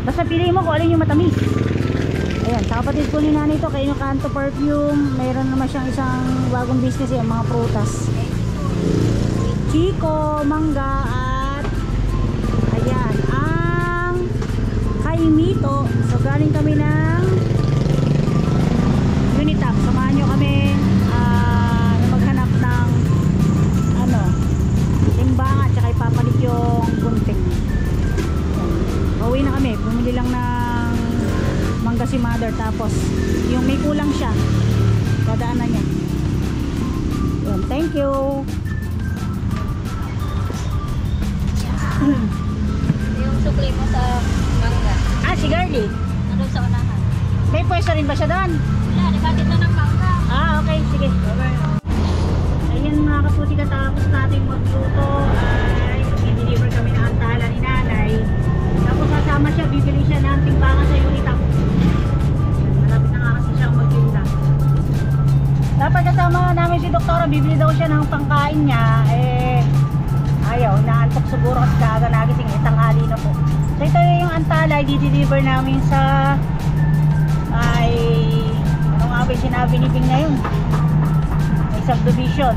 Basta piliin mo kung alin yung matamis. Ayan, sa kapatid ko ni nanay to, kay Canto Perfume. Mayroon naman siyang isang bagong business yung mga prutas. Chico, mangga at ayan, ang Kaimito. So galing kami ng Unitap. Samahan nyo kami maghanap ng ano, timbangan, tsaka ipapalit yung gunting. Pauwi na kami, bumili lang ng mangga si mother, tapos yung may kulang siya dadaanan niya. Yun, thank you. Yung sukli mo sa mangga. Ah, si Girlie Nandun sa unahan. may pwesto rin ba siya doon? Wala, nagkatid na ng mangga. Ah, okay, sige. Ayan mga kaputi, katapos natin magluto ay i-deliver kami ng antala ni nanay. Tapos kasama siya, bibili siya ng timbangan sa Unitap. Malapit na nga kasi siya magtinda. Dapat kasama namin si doktora, bibili daw siya ng pangkain niya. Ayaw, naantok siguro kasi kaaga nagising, tanghali na po. So ito yung antala, i-deliver namin sa ano nga ba yung sinabi ni Bing na yun? May subdivision.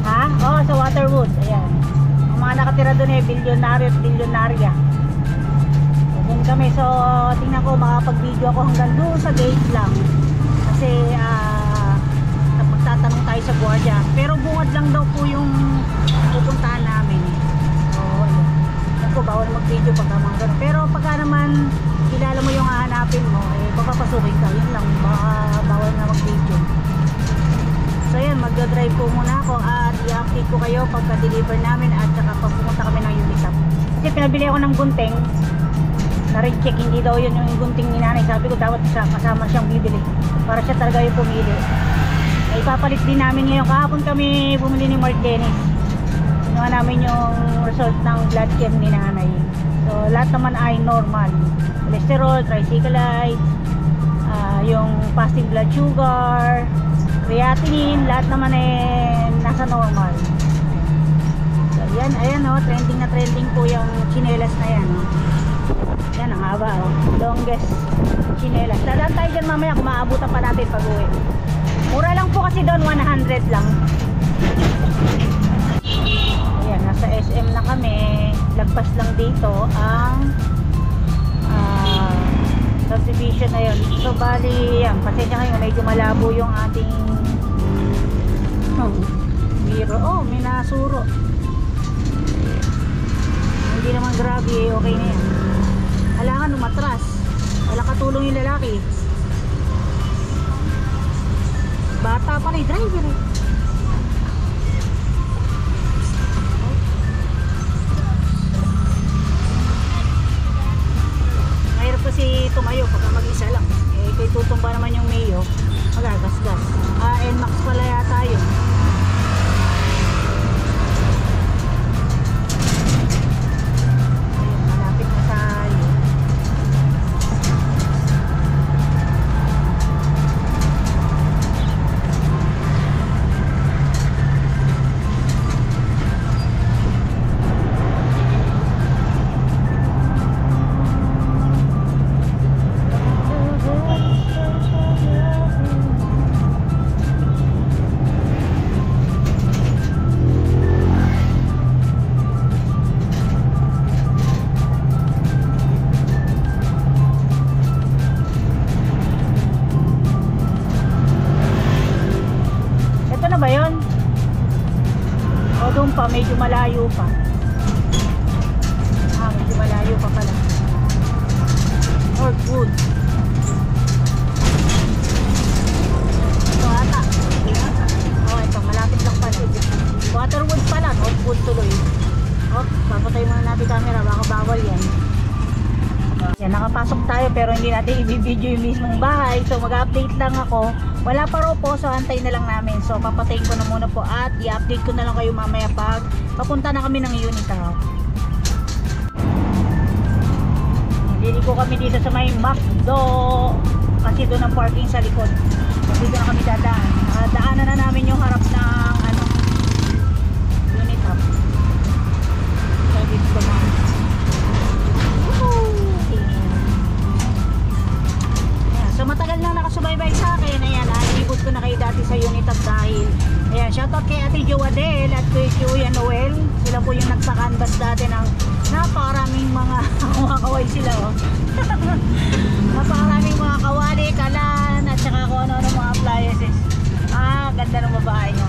Ha? Oo, sa Waterwood. Ayan. Ang mga nakatira doon eh, bilyonaryo at bilyonarya. So, doon kami. So, tingnan ko, makapag-video ako hanggang doon sa gate lang. Kasi, magtatanong tayo sa guardia. Pero bungad lang daw po yung pupuntahan namin. So, ayan. Ako, bawal mag-video pagka mga ganun. Pero pagka naman, kilala mo yung hahanapin mo, baka pasukin ka. Yun lang, baka bawal na mag-video. So yan, magdadrive po muna ako at i-update ko kayo pagka-deliver namin at saka pag pumunta kami ng Unitap. Kasi pinabili ako ng gunting na red check, hindi daw yun yung gunting ni nanay. Sabi ko dapat kasama siyang bibili para siya talaga yung pumili. Ipapalit din namin ngayon. Kahapon kami bumili ni Mark Dennis. Kinuha namin yung result ng blood chem ni nanay. So lahat naman ay normal. Cholesterol, triglycerides, yung fasting blood sugar, creatinine, lahat naman nasa normal. So yan, ayan trending na trending po yung chinelas na yan. Yan ang haba longest chinelas. Dadaan tayo dyan mamaya kung maabutan pa natin pag uwi. Mura lang po kasi doon, 100 lang. Ayan, nasa SM na kami. Lagpas lang dito ang subdivision na yun. So bali yan, pasensya kayo, medyo malabo yung ating mirror. Oh, may nasuro. Hindi naman grabe, okay na yan. Halangan umatras, walang katulong yung lalaki. Bata pa na yung driver eh. Mahirap kasi tumayo pagka mag-isa lang. Kaya tutumba naman yung mayo, magagasgas. NMAX pala yata yun. Ayun, malapit na tayo. Medyo malayo pa. Medyo malayo pa pala. Northwood. Ito ata. Ito malapit lang pa. Waterwood pala, Northwood tuloy. Papatay muna natin camera, baka bawal yan. Yan, nakapasok tayo pero hindi natin i-video yung mismong bahay. So mag-update lang ako. Wala pa raw po, so antay na lang namin. So papatayin ko na muna po at i-update ko na lang kayo mamaya pag papunta na kami ng Unitap. Dili ko kami dito sa may McDo kasi doon ang parking sa likod. Dito na kami dadaan. Daanan na namin yung harap ng Unitap. So dito ko na. Woohoo! Nakakaway sila oh. Napakaraming mga kawali, kalan, at saka kung ano-ano mga appliances. Ganda ng babae nyo.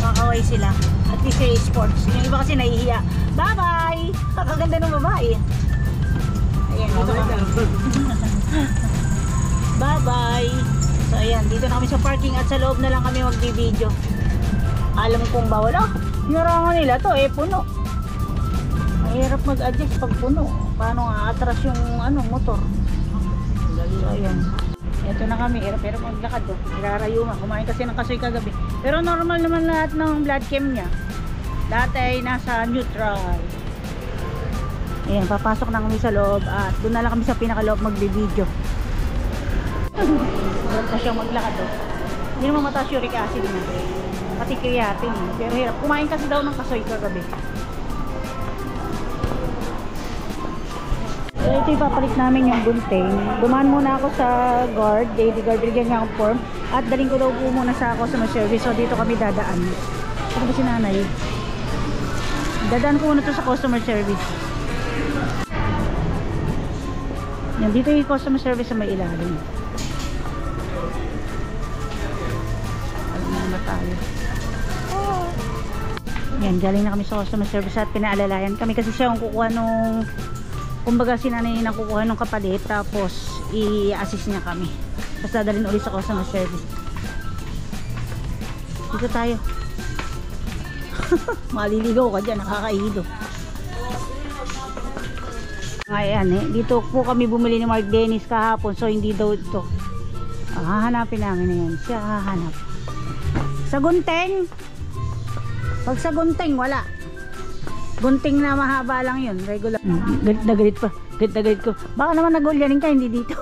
Nakakaway sila. At least say sports. Yung iba kasi nahihiya. Bye-bye! Kakaganda ng babae. Ayan, dito kami. Bye-bye! So ayan, dito na kami sa parking at sa loob na lang kami magbi-video. Alam kong bawal. Hinarangan nila to puno. Mahirap mag-adjust pag puno. Paano atras yung motor. So ayan. Ito na kami, pero maglakad do. Nirarayuma. Kumain kasi ng kasoy kagabi. Pero normal naman lahat ng blood chem niya. Lahat ay nasa neutral. Ayan, papasok na kami sa loob at doon na lang kami sa pinakaloob magbi-video. Meron pa siyang maglakad do. Hindi naman mataas uric acid niya. Pati creatine. Pero hirap. Kumain kasi daw ng kasoy kagabi. So ito ipapalit namin yung gunting. Dumaan muna ako sa guard, daily guard, bigyan niya akong form. At daling ko daw po muna sa customer service. So dito kami dadaan. Ano ba si nanay? Dadaan ko muna to sa customer service. Yan, dito yung customer service sa may ilalim. Alam na tayo. Yan, galing na kami sa customer service at pinaalalayan kami kasi siya ang kukuha nung kumbaga si nanay na kukuha ng kapalit tapos i-assist niya kami tapos dadalhin ulit sa customer service. Dito tayo. Maliligaw ka dyan, nakakaido. Ayan dito po kami bumili ni Mark Dennis kahapon so hindi daw ito. Hahanapin namin na yan. Siya hahanap sa gunting. Pag sa gunting wala. Gunting na mahaba lang yun, regular. Galit na galit pa. Galit na galit ko. Baka naman nag-ulyanin ka, hindi dito.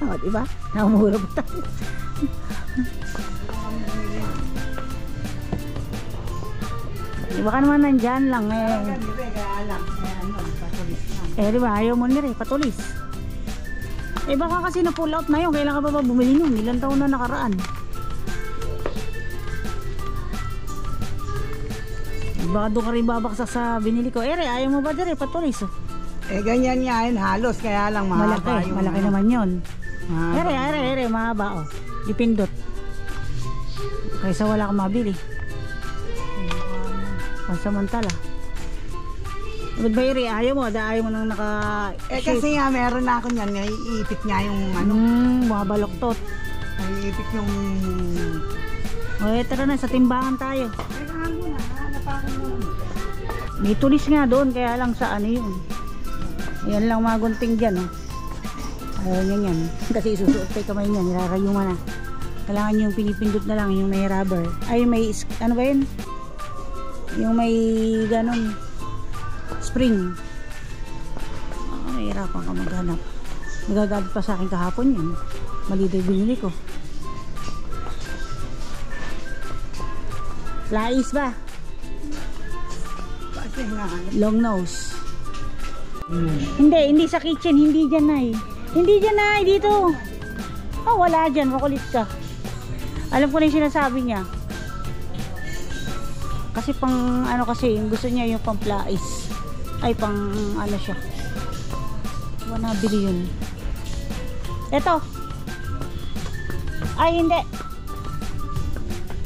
O, diba? Nakamura pa tayo. Baka naman nandyan lang diba? Ayaw mo nila patulis. Baka kasi na pull out na yun. Kailangan pa ba bumili nun? Ilang taon na nakaraan. Baka doon ka rin babaksak sa binili ko. Ayaw mo ba dyan patulis? Ganyan nga yun halos. Kaya lang mahaba yung malaki naman yun. Mahaba dipindot. Kaysa wala kang mabili. Pansamantala. Ba't ba ayaw mo? Ayaw mo nang kasi nga meron na ako niyan. Iipit nga yung bumabaloktot. Iipit yung tara na sa timbangan tayo. May tulis nga doon, kaya lang sa yun. Yan lang mga gunting dyan, ayaw niya yan. Kasi isusuot kay kamay niya, nirarayungan na. Kailangan yung pinipindot na lang, yung may rubber. Ay, may, ano ba yun? Yung may ganon spring. Nahihirapan ka maghanap. Nagagalit pa sa akin kahapon yun. Mali daw binili ko. Lais ba? Long nose. Hindi sa kitchen, hindi dyan ay. Dito. Wala dyan, makulit ka. Alam ko na yung sinasabi niya. Kasi pang kasi gusto niya yung pang plais. Ay pang siya. Wala nabili yun. Eto. Ay hindi.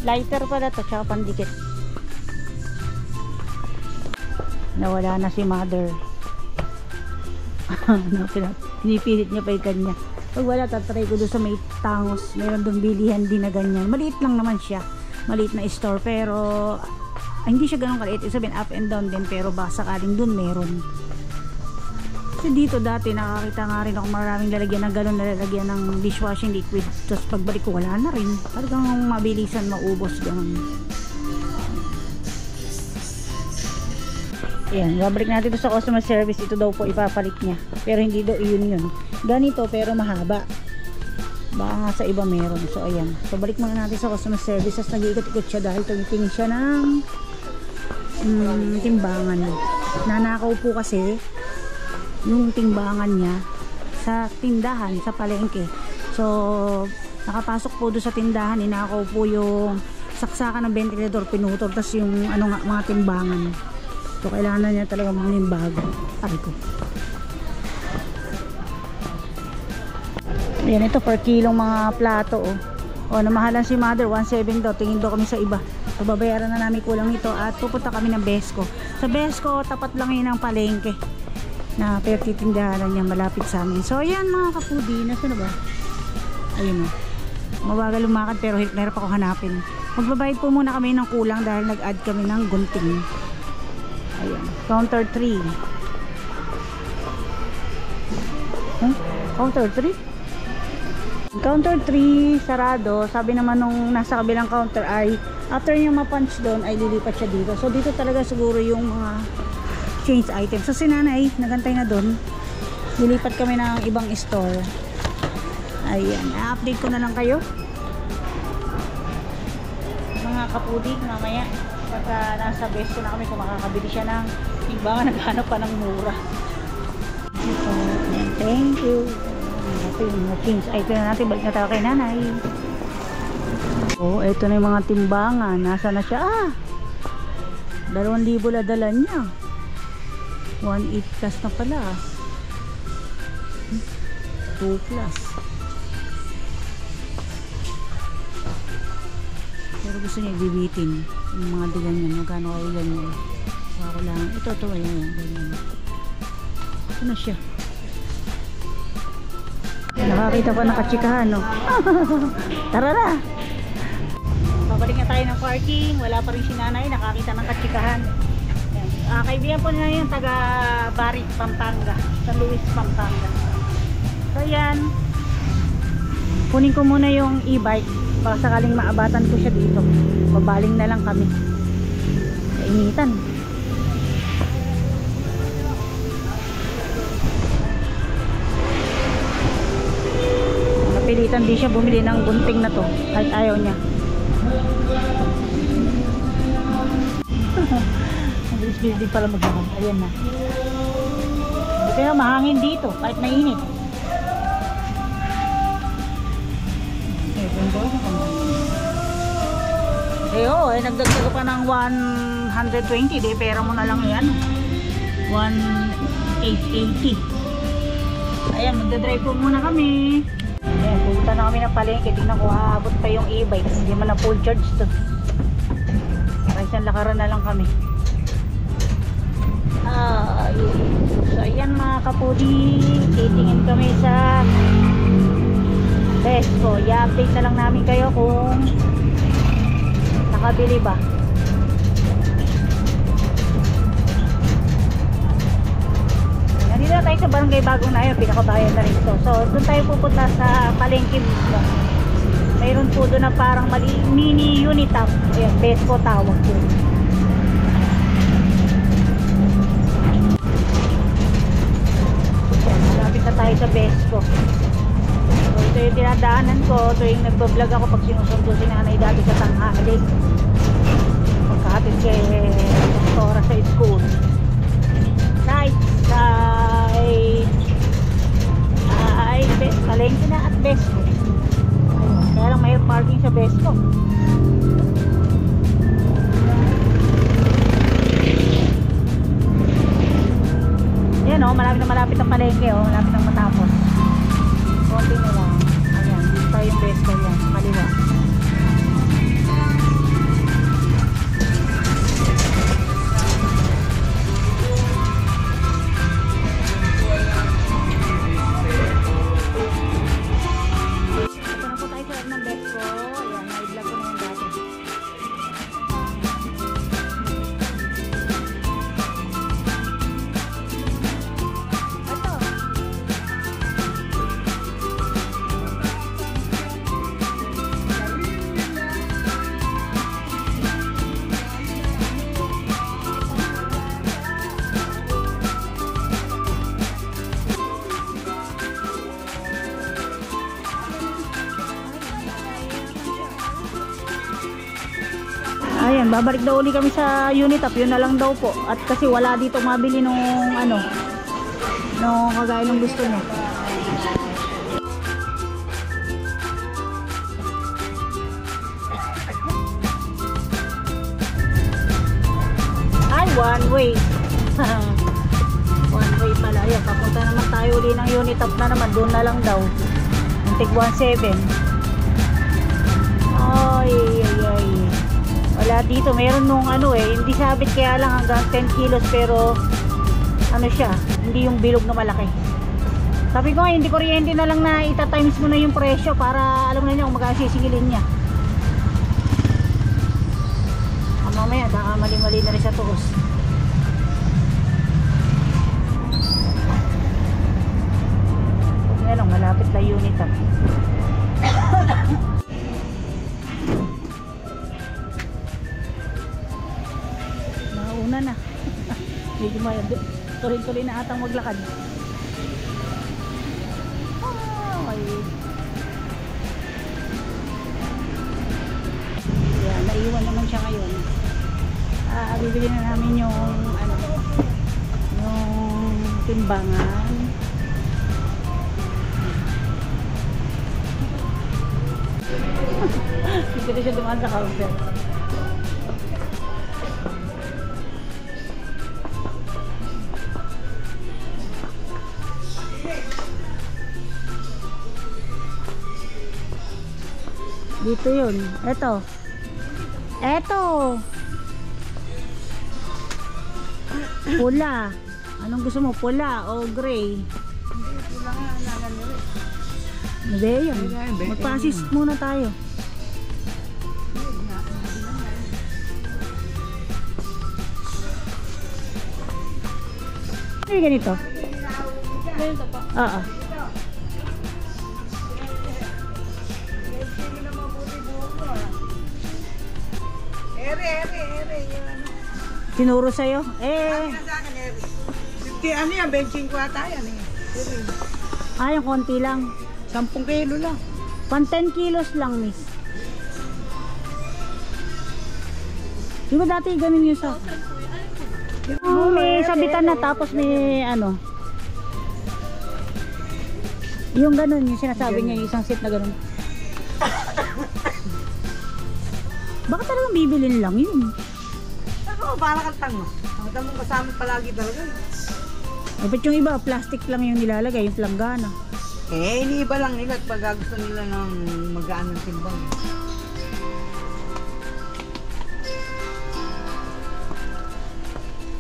Lighter pala to, tsaka pandikit. Nawala na si mother. Pinipilit niya pa yung kanya. Pag wala, tatry ko doon sa may tangos. Meron doon bilihan din na ganyan. Maliit lang naman siya. Maliit na store. Pero hindi siya ganun kaliit. Sabihin up and down din. Pero baka sakaling doon meron. Kasi dito dati nakakita nga rin ako maraming lalagyan ng ganun na lalagyan ng dishwashing liquid. Tapos pagbalik ko wala na rin. Talagang mabilisan maubos ganun. Ayan, babalik natin ito sa customer service. Ito daw po ipapalit niya. Pero hindi daw yun. Ganito pero mahaba. Baka nga sa iba meron. So ayan. So balik muna natin sa customer service. Tapos nag-iikot-ikot siya dahil tumitingin siya ng timbangan. Nanakaw po kasi yung timbangan niya sa tindahan, sa palengke. So nakapasok po doon sa tindahan. Ninakaw po yung saksakan ng ventilador pinutol, tapos yung ano nga, mga timbangan. So kailangan na niya talaga maging bago. Aray ko. Ayan, ito per kilong mga plato oh. O namahalan si mother 1.7 daw, tingin daw kami sa iba. So babayaran na namin kulang nito at pupunta kami ng Besco. Sa Besco tapat lang yun ang palengke na pagtitindahan niya malapit sa amin. So ayan mga kapudi, nasa na ba? Ayun o, mabagal lumakad pero hirap ako hanapin. Magbabayad po muna kami ng kulang dahil nag-add kami ng gunting. Ayan, counter 3. Huh? Counter 3? Counter 3 sarado. Sabi naman nung nasa kabilang counter ay after niya ma-punch doon ay lilipat siya dito. So dito talaga siguro yung mga change items. So si nanay nagantay na doon. Lilipat kami ng ibang store. Ayan, i-update ko na lang kayo mga kapudi mamaya pagka nasa Besco na kami kung makakabili siya ng ibang naghanap pa ng mura. So, thank you. Change item na natin, balik na tayo kay nanay. Oh, eto na yung mga timbangan. Nasa na siya? 2,000 la dala niya. 1.8 plus na pala. 2 plus. Pero gusto niya ibibitin yung mga digan niya. Magkano kayo ganyan. Ako lang. Ito, ayan. Ganyan. Ito na siya. Nakakita pa ng katsikahan, no? Tara na! Babalik na tayo ng parking. Wala pa rin si nanay. Nakakita ng katsikahan. Kaibigan po nila yung taga Barit, Pampanga. San Luis, Pampanga. So yan. Kunin ko muna yung e-bike. Baka sakaling maabatan ko siya dito. Babaling na lang kami. Kainitan. Pilitan din siya bumili ng gunting na to kahit ayaw niya. Ang bilis din pala maglamang. Ayan na. Buti na mahangin dito kahit mainit. Nagdagdag pa ng 120. Di pera mo na lang yan. 1,880. Ayan, magdadrive po muna kami. Ayan, pupunta na kami ng palengke. Tingnan ko, aabot pa yung e-bike. Hindi man na full charge to. Isang lakaran na lang kami. So ayan mga kapudi, titingin kami sa Besco. I-update na lang namin kayo kung nakabili ba. Nandito na tayo sa Barangay Bagong Nayon, pinakabayan na rin ito. So doon tayo pupunta sa palengke mismo. Mayroon po doon na parang mini Unitap. Ayan, Besco tawag po. Malapit na tayo sa Besco. So ito yung tinadaanan ko. Ito yung nagbablog ako pag sinusundo si nanay dati sa tanghali. Pagkahatid kay Pastora sa school. Palengke na at Besco. Kaya lang may parking sa Besco. Yan o, malapit ang palengke o, malapit ang matapos. Konti na lang. Ayan, dito tayo yung Besco yan, sa kaliwa. Ayan, babalik daw ulit kami sa Unitap. Yun na lang daw po. At kasi wala dito mabili nung ano, nung kagaya ng gusto niya. One way. One way pala. Ayan, papunta naman tayo uli ng unit up na naman. Doon na lang daw. Yung tig 17. Ay, ay, ay. Wala dito. Meron nung ano hindi sabit kaya lang hanggang 10 kilos pero ano siya, hindi yung bilog na malaki. Sabi ko nga, hindi kuryente na lang na ita-times mo na yung presyo para alam mo na niya kung magkano sisingilin niya. Mamaya, baka mali-mali na rin sa tuos. Huwag na lang, malapit na unit up. Nauna na. Medyo tuloy-tuloy na atang maglakad. Ay. Yan, naiwan naman siya ngayon. Bibili na namin yung yung timbangan. Hindi na siya dumaan sa counter. Dito yun. Eto. Pula. Anong gusto mo? Pula o gray? Pula nga, nalanyo eh. Hindi yan. Magpa-assist muna tayo. Ano yung ganito? Ganito po. Oo. Ere, yun ano. Tinuro sa'yo? Sabi na sa akin, ere. 50, ano yan, 25 ata yan eh. Yung konti lang. 10 kilo lang. Pan 10 kilos lang, miss. Di ba dati ganun yung sa... may sabitan na tapos may ano. Yung ganun, yung sinasabi niya, yung isang set na ganun. Baka talagang bibilin lang yun. Ako, para kang tango. Ang tango kasama palagi talaga. Dapat yung iba, plastic lang yung nilalagay, yung planggana. Iniiba lang nila at pag gusto nila ng magaan ng timbang.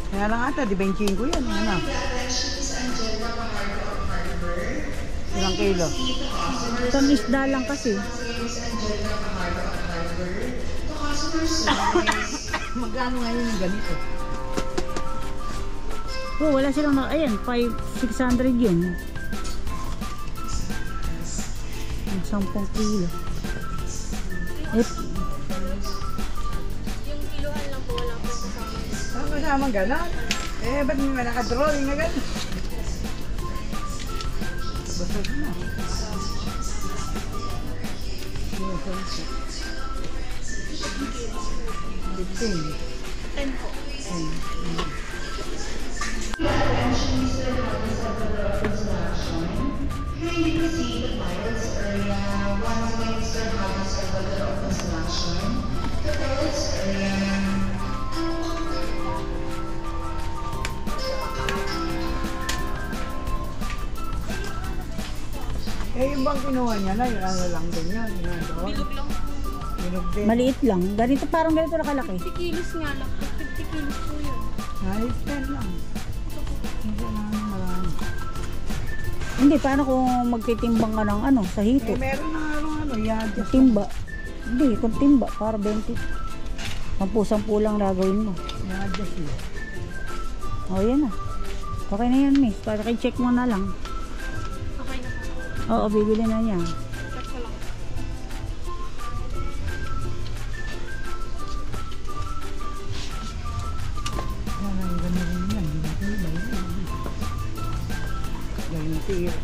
Kaya lang ata, di 25 yan. Ano? Ilang kilo? Itong isda lang kasi. Magkano ngayon yung ganito? Oh, wala silang na, ayan, 600 yun. 10 kilo. Yung kiluhan lang po, wala po kasama. Saan kasama gano'n? Ba't may nakadrawing na gano'n? Basag na. Basag. 10 po. Yung bang kinuha niya na, yung ano lang din yun. Bilog lang. Bilog din. Maliit lang. Ganito, parang ganito na kalaki. 50 kilos nga lang. 50 kilos po yun. Ayos din lang. Hindi na marami. Hindi, paano kung magtitimbang ka ng ano, sa hito? Meron na ano, yadya. Timba. Hindi, kung timba, para 20. 10 lang gagawin mo. Yadya siya. O, yan na. Okay na yan, miss. Para check mo na lang. Okay na po. Oo, bibili na niya. Check ko lang. Yan ang ganun yan. Ganun tira.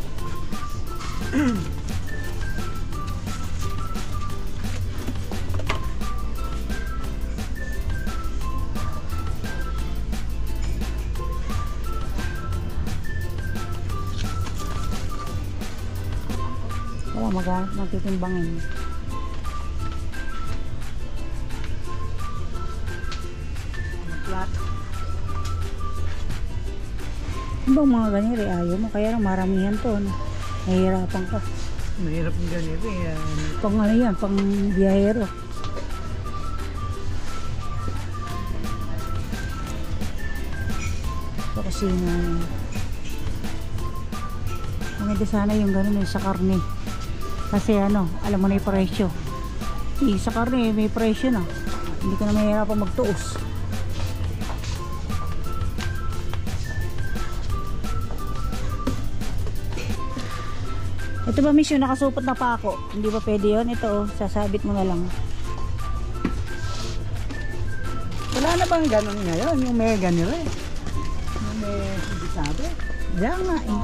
Wala, magtitimbangin. Flat. Ano bang mga ganyan eh, ayaw mo. Kaya lang maramihan to. No? Nahihirapan ka. Mahirap yung ganito eh. Pang ano yan, pang biyahero. So kasi maganda sana yung gano'n yung sa karne. Kasi ano, alam mo na yung presyo. Sa karne may presyo na. Hindi ka na mahirapan magtuos. Ito ba miss yung nakasupot na pako? Hindi ba pwede yun? Ito oh, sasabit mo na lang. Wala na bang ganun ngayon? Yung may ganito eh. Yung may hindi sabi. Diyan nga eh.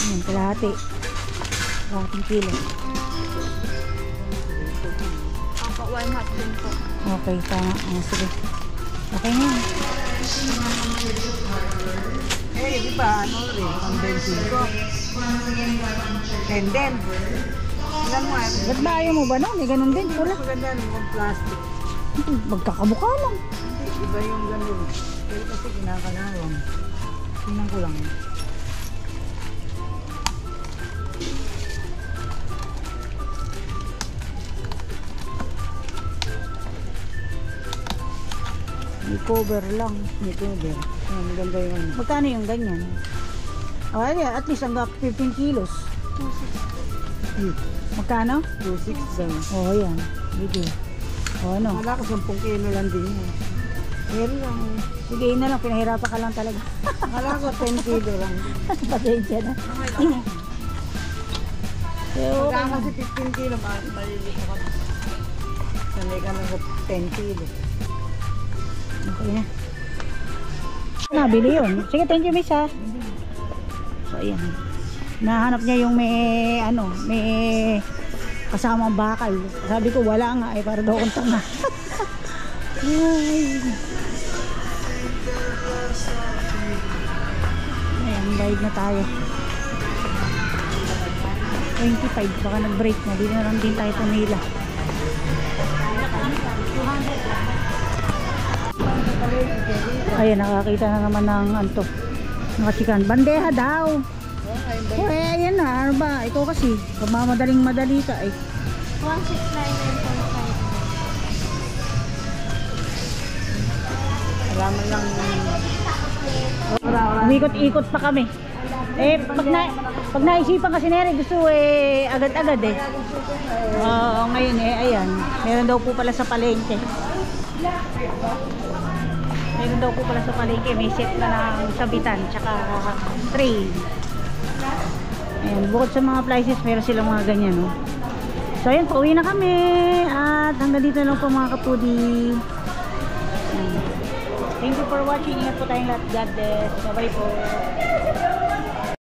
Ayan, kalahati. Kalahating kilo. Opo, 1/2 din po. Okay, tama. Sige. Okay na yun. Eh, di ba ano rin? Ang bensin ko. And then, ilan mo eh? Ba't ba ayaw mo ba no? May ganun din. Wala. Maganda yung plastic. Magkakabuka lang. Iba yung ganun. Pero kasi kinakalawang. Tingnan ko lang. May cover lang. May cover. Ah, maganda yung ano. Magkano yung ganyan? Oh, yeah, at least hanggang 15 kilos. Magkano? 2.6 daw. Oh, yan. Video. Oh, ano? Wala ko 10 kilo lang din yun. Pero lang. Sige, yun na lang. Pinahirapan ka lang talaga. Wala ko 10 kilo lang. Pasensya na. Pero, Wala kasi 15 kilo. Maliliit ako. Sanay ka lang sa 10 kilo. okay na. Nabili yun. Sige, thank you, miss ha. So, ayan. Nahanap niya yung may, ano, may kasamang bakal. Sabi ko, wala nga eh, para daw akong tanga. Ay. Ayan, bayad na tayo. 25, baka nag-break na. Dito na lang din tayo pumila. Ayan, nakakita na naman ng anto. Nakachikan. Bandeha daw. Oh, ayan na. Ano ba? Ikaw kasi, madaling madali ka eh. 1,699.5. Alaman lang. Umikot-ikot pa kami. Eh, pag naisipan kasi Neri, gusto eh, agad-agad eh. Oo, ngayon eh, ayan. Meron daw po pala sa palengke. Meron daw po pala sa palengke. May set na ng sabitan, tsaka tray. Ayan, bukod sa mga places, meron silang mga ganyan, no? So, ayan, pauwi na kami. At hanggang dito lang po mga kapudi. Ayan. Thank you for watching. Ingat po tayong lahat. God bless. Bye-bye po.